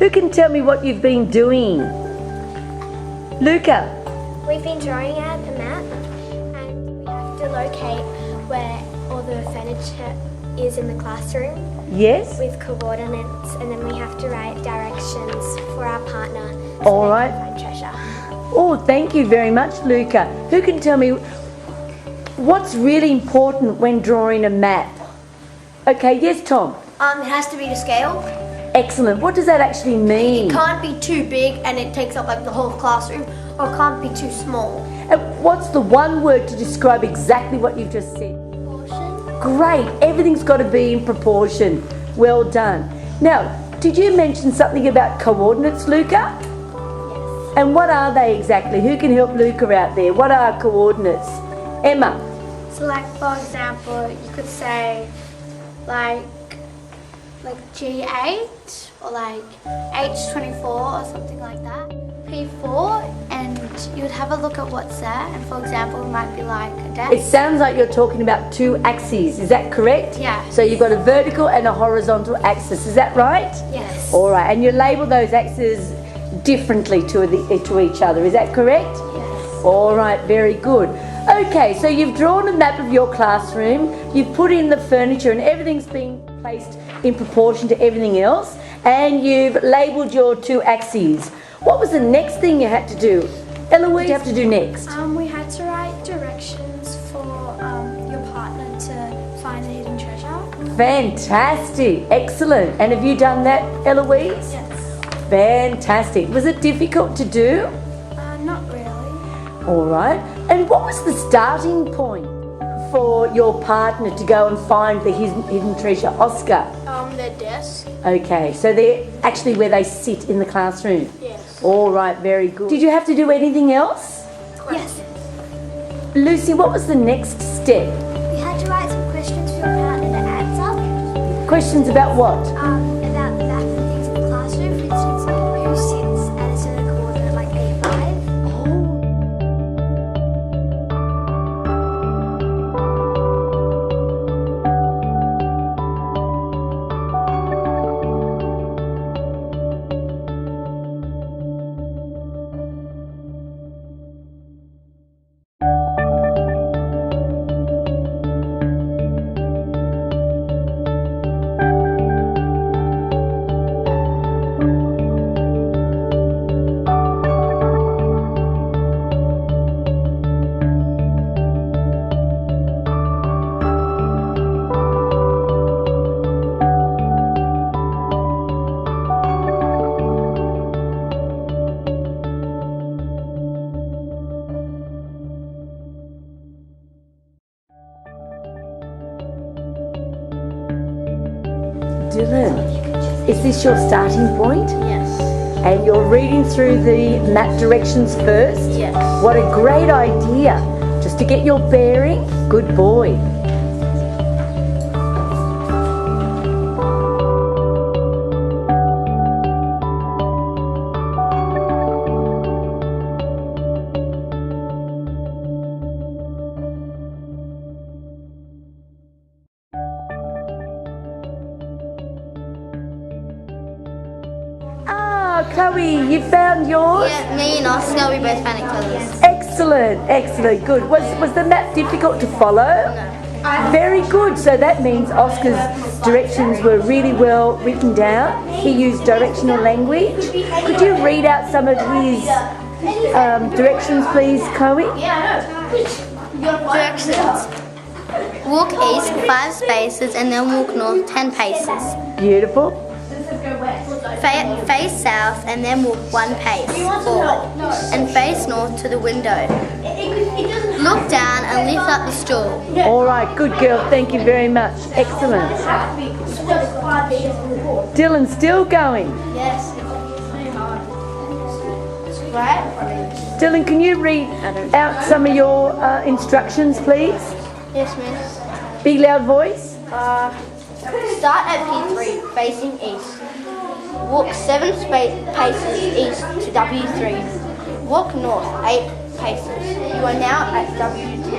Who can tell me what you've been doing? Luca. We've been drawing out a map and we have to locate where all the furniture is in the classroom Yes? with coordinates, and then we have to write directions for our partner so All they right. can find treasure. Oh, thank you very much, Luca. Who can tell me what's really important when drawing a map? Okay, yes, Tom. It has to be to scale. Excellent. What does that actually mean? It can't be too big and it takes up like the whole classroom, or it can't be too small. And what's the one word to describe exactly what you've just said? Great. Everything's got to be in proportion. Well done. Now, did you mention something about coordinates, Luca? Yes. And what are they exactly? Who can help Luca out there? What are coordinates? Emma. So like for example, you could say like G8 or like H24 or something like that. P4, and you would have a look at what's there, and for example it might be like a desk. It sounds like you're talking about two axes. Is that correct? Yeah. So you've got a vertical and a horizontal axis. Is that right? Yes. All right. And you label those axes differently to each other. Is that correct? Yes. All right. Very good. Okay. So you've drawn a map of your classroom. You've put in the furniture, and everything's been placed in proportion to everything else. And you've labelled your two axes. What was the next thing you had to do? Eloise, what did you have to do next? We had to write directions for your partner to find the hidden treasure. Fantastic. Excellent. And have you done that, Eloise? Yes. Fantastic. Was it difficult to do? Not really. All right. And what was the starting point for your partner to go and find the hidden treasure? Oscar? The desk. Okay, so they're actually where they sit in the classroom? Yes. All right, very good. Did you have to do anything else? Yes. Lucy, what was the next step? We had to write some questions for your partner to answer. Questions about what? About the map and things in the classroom. For instance, who sits at a certain coordinate like A5. Dylan, is this your starting point? Yes. And you're reading through the map directions first? Yes. What a great idea. Just to get your bearing. Good boy. Chloe, you found yours? Yeah, me and Oscar, we both found each other's. Excellent, excellent, good. Was the map difficult to follow? No. Very good. So that means Oscar's directions were really well written down. He used directional language. Could you read out some of his directions, please, Chloe? Directions. Walk east 5 spaces and then walk north 10 paces. Beautiful. Face south and then walk 1 pace forward and face north to the window. Look down and lift up the stool. All right, good girl. Thank you very much. Excellent. Dylan, still going? Yes. Right? Dylan, can you read out some of your instructions, please? Yes, miss. Big loud voice. Start at P3, facing east. Walk 7 paces east to W3. Walk north 8 paces. You are now at W2.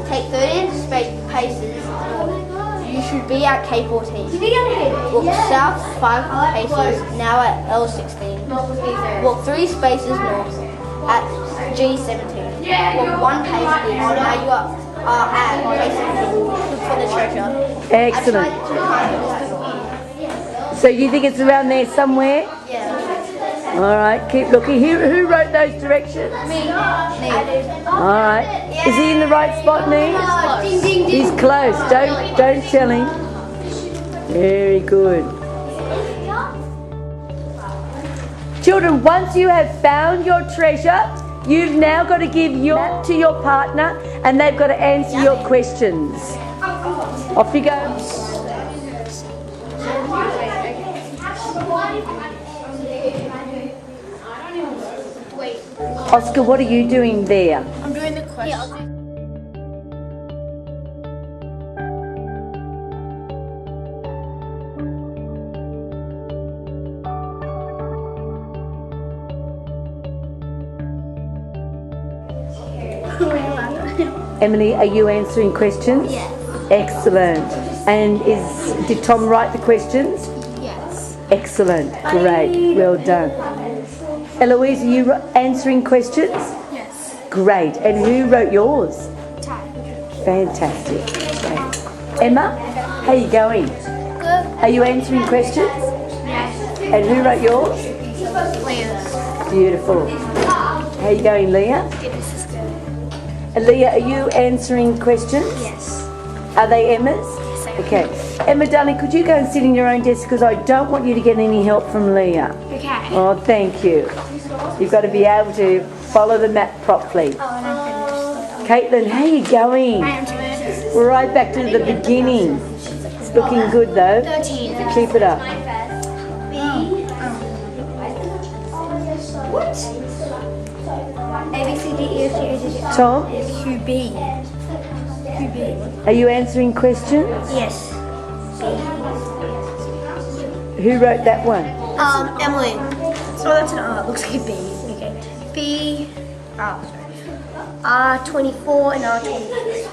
Take 13 paces north. You should be at K14. Walk south 5 paces, now at L16. Walk 3 spaces north at G17. Walk 1 pace east, now you are at K17. Look for the treasure. Excellent. So you think it's around there somewhere? Yeah. All right, keep looking. Who wrote those directions? Me. All right. Is he in the right spot, Nee? He's close. Don't tell him. Very good. Children, once you have found your treasure, you've now got to give your to your partner, and they've got to answer your questions. Off you go. Oscar, what are you doing there? I'm doing the question. Emily, are you answering questions? Yes. Excellent. And did Tom write the questions? Yes. Excellent. Great. Well done. Eloise, are you answering questions? Yes. Great. And who wrote yours? Ty. Fantastic. Great. Emma, how are you going? Good. Are you answering questions? Yes. And who wrote yours? Leah. Beautiful. How are you going, Leah? This is good. And Leah, are you answering questions? Yes. Are they Emma's? Yes, I am. Okay. Emma, darling, could you go and sit in your own desk because I don't want you to get any help from Leah. Okay. Oh, thank you. You've got to be able to follow the map properly. Oh, and I'm finished. Caitlin, how are you going? I am finished. We're right back to the beginning. It's looking good though. 13. Keep it up. A, B, C, D, E, F, G, H, I, J, K. Tom, QB. are you answering questions? Yes. Who wrote that one? Emily. Oh, that's an R. It looks like a B. Okay. B. Oh, sorry. R24 and R23.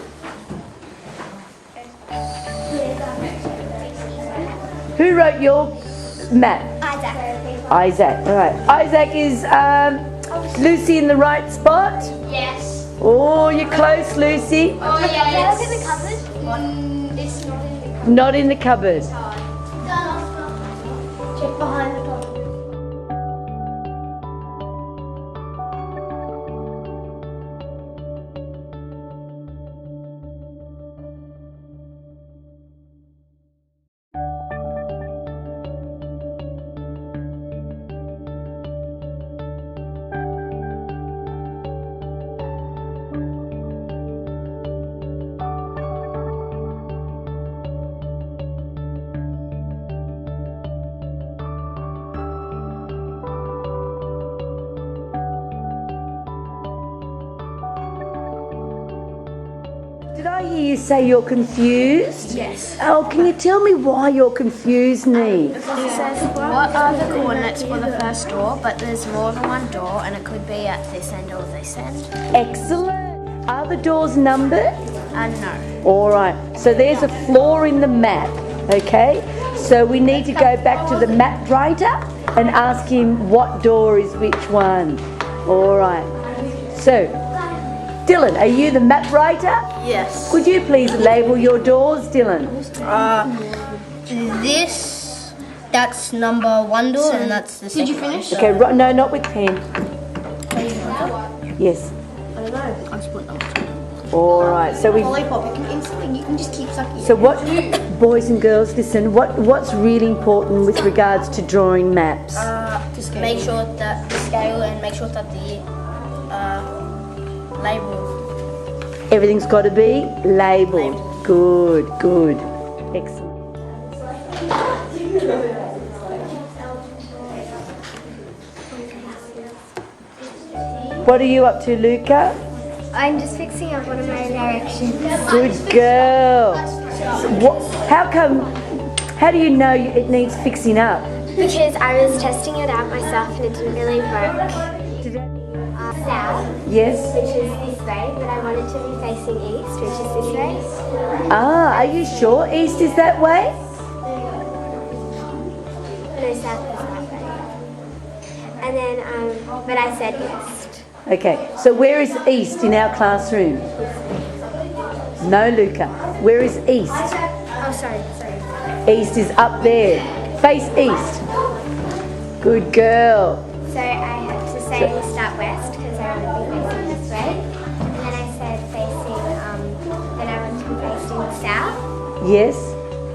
Who wrote your map? Isaac. Isaac. All right. Isaac is Lucy in the right spot? Yes. Oh, you're close, Lucy. Oh, yeah. Look in the cupboard. It's Not not in the cupboard. in the cupboard. Check behind the cupboard. Did I hear you say you're confused? Yes. Oh, can you tell me why you're confused, Nee? It says, what are the coordinates for the first door, but there's more than one door and it could be at this end or this end? Excellent. Are the doors numbered? No. All right. So there's a flaw in the map, okay? So we need to go back to the map writer and ask him what door is which one. All right. So, Dylan, are you the map writer? Yes. Could you please label your doors, Dylan? That's number 1 door, and that's the second. Did you finish? Okay, no, not with pen. Yes. I don't know. I split numbers. All right. So we. Lollipop, you can just keep sucking. So what, boys and girls, listen. What's really important with regards to drawing maps? Make sure that the scale and make sure that the label. Everything's got to be labelled. Good, good. Excellent. What are you up to, Luca? I'm just fixing up one of my directions. Good girl. So how do you know it needs fixing up? Because I was testing it out myself and it didn't really work. Did it- South, Yes? which is this way, but I want it to be facing east, which is this way. Ah, are you sure east is that way? No, south is that way. And then, but I said east. Okay, so where is east in our classroom? No, Luca. Where is east? Oh, sorry. East is up there. Face east. Good girl. So I had to say start west because I want to be facing this way. And then I said facing, then I want to be facing south. Yes.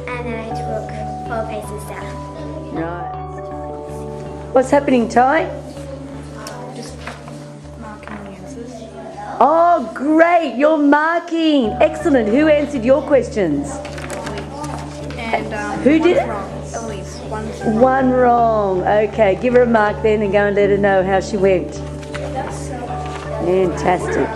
And then I took 4 faces south. Right. What's happening, Ty? Just marking the answers. Oh, great. You're marking. Excellent. Who answered your questions? And Who did it? Elise. One wrong. Okay, give her a mark then and go and let her know how she went. Fantastic.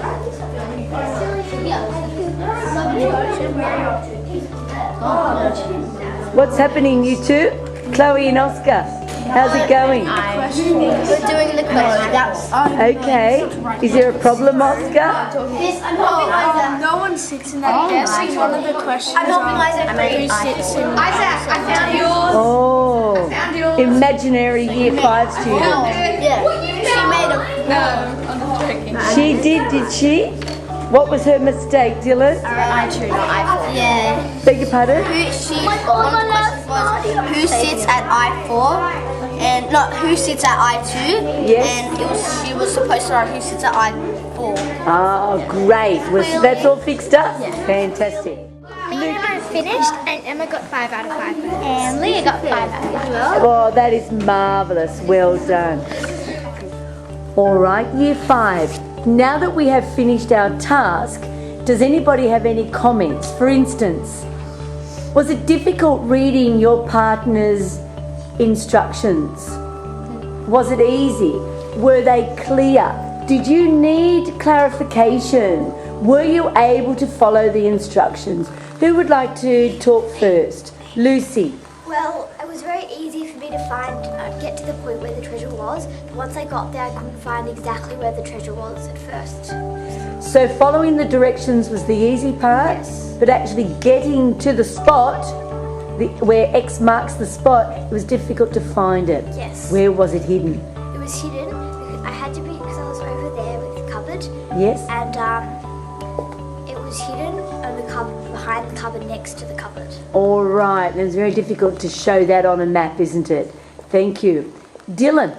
What's happening, you two? Chloe and Oscar. How's it going? We're doing the question. Okay. Is there a problem, Oscar? No one sits in that desk. One of the questions who sits in Isaac, I found yours. Oh, imaginary year 5 student. Yeah. She made a. She did she? What was her mistake, Dylan? I2, not I4. Yeah. Beg your pardon? One of the questions was who sits at I4 and not who sits at I2. Yes. And she was supposed to write who sits at I4. Oh, great. That's all fixed up? Fantastic. Me and Emma finished, and Emma got 5 out of 5. And Leah got 5 out of 5. Oh, that is marvellous. Well done. All right, year 5. Now that we have finished our task, does anybody have any comments? For instance, was it difficult reading your partner's instructions? Was it easy? Were they clear? Did you need clarification? Were you able to follow the instructions? Who would like to talk first? Lucy. Well, it was very easy for me to get to the point where the treasure was. But once I got there, I couldn't find exactly where the treasure was at first. So following the directions was the easy part, Yes. but actually getting to the spot, where X marks the spot, it was difficult to find it. Yes. Where was it hidden? It was hidden. I had to be because I was over there with the cupboard, Yes? and it was hidden on the cupboard, behind the cupboard, next to the cupboard. All right, and it's very difficult to show that on a map, isn't it? Thank you. Dylan.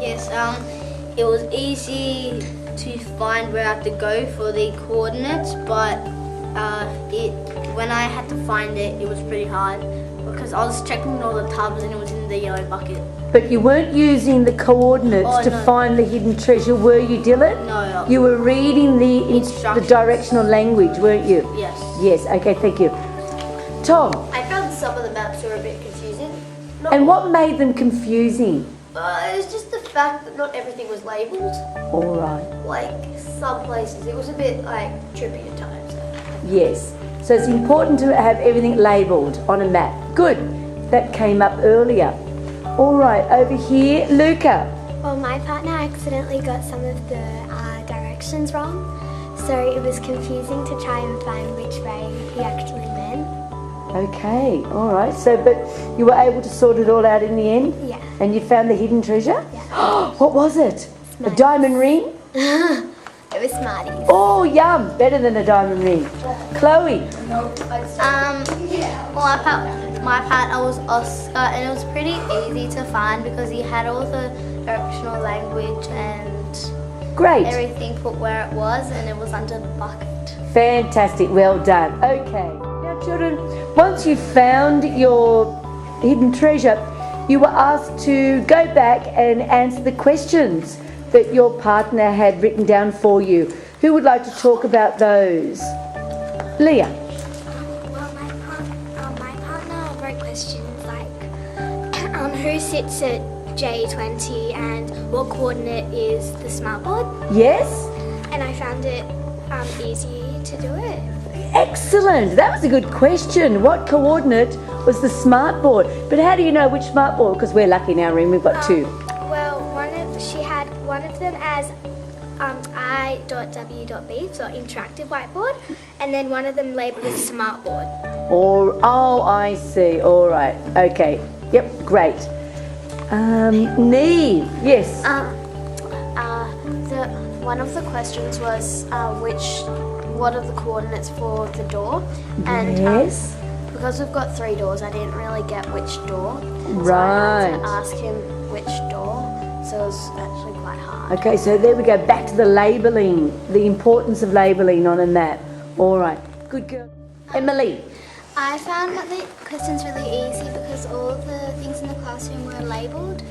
Yes, it was easy to find where I had to go for the coordinates, but when I had to find it, it was pretty hard because I was checking all the tubs and it was in the yellow bucket. But you weren't using the coordinates to no. find the hidden treasure, were you, Dylan? No. You were reading the Instructions. directional language, weren't you? Yes. Yes, okay, thank you. Tom, I found some of the maps were a bit confusing. and what made them confusing? It was just the fact that not everything was labelled. All right. Like some places, it was a bit like trippy at times. Yes. So it's important to have everything labelled on a map. Good. That came up earlier. All right, over here, Luca. Well, my partner accidentally got some of the directions wrong, so it was confusing to try and find which way he actually went. Okay, all right. So, but you were able to sort it all out in the end? Yeah. And you found the hidden treasure? Yeah. What was it? A Smarties. diamond ring? It was Smarties. Oh, yum. Better than a diamond ring. Chloe. Well, my partner was Oscar, and it was pretty easy to find because he had all the directional language and Great. everything put where it was, and it was under the bucket. Fantastic. Well done. Okay. Now, children, once you found your hidden treasure, you were asked to go back and answer the questions that your partner had written down for you. Who would like to talk about those? Leah. Well, my partner wrote questions like who sits at J20 and what coordinate is the smartboard, Yes? and I found it easy to do it. Excellent. That was a good question. What coordinate was the smartboard? But how do you know which smartboard? Because we're lucky in our room, we've got two. Well, she had one of them as I.W.B, so interactive whiteboard, and then one of them labelled as smartboard. Or, oh, I see. All right. Okay. Yep, great. Neve, yes. One of the questions was what are the coordinates for the door? And Yes. because we've got 3 doors, I didn't really get which door. So I Right. had to ask him which door, so it was actually quite hard. Okay, so there we go. Back to the labelling, the importance of labelling on a map. All right. Good girl. Emily. I found that the questions really easy because all of the things in the classroom were labelled.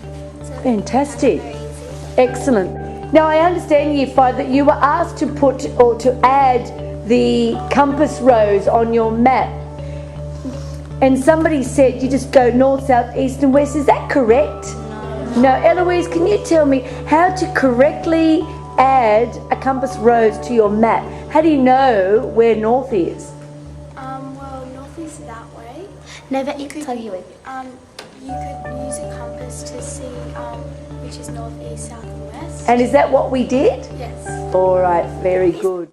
So Fantastic. very easy. Excellent. Now I understand, Year 5, that you were asked to put or to add the compass rose on your map. And somebody said you just go north, south, east and west. Is that correct? No. Eloise, can you tell me how to correctly add a compass rose to your map? How do you know where north is? Well, north is that way. No, but you could tell you You could use a compass to see which is north, east, south, and west. And is that what we did? Yes. All right, very good.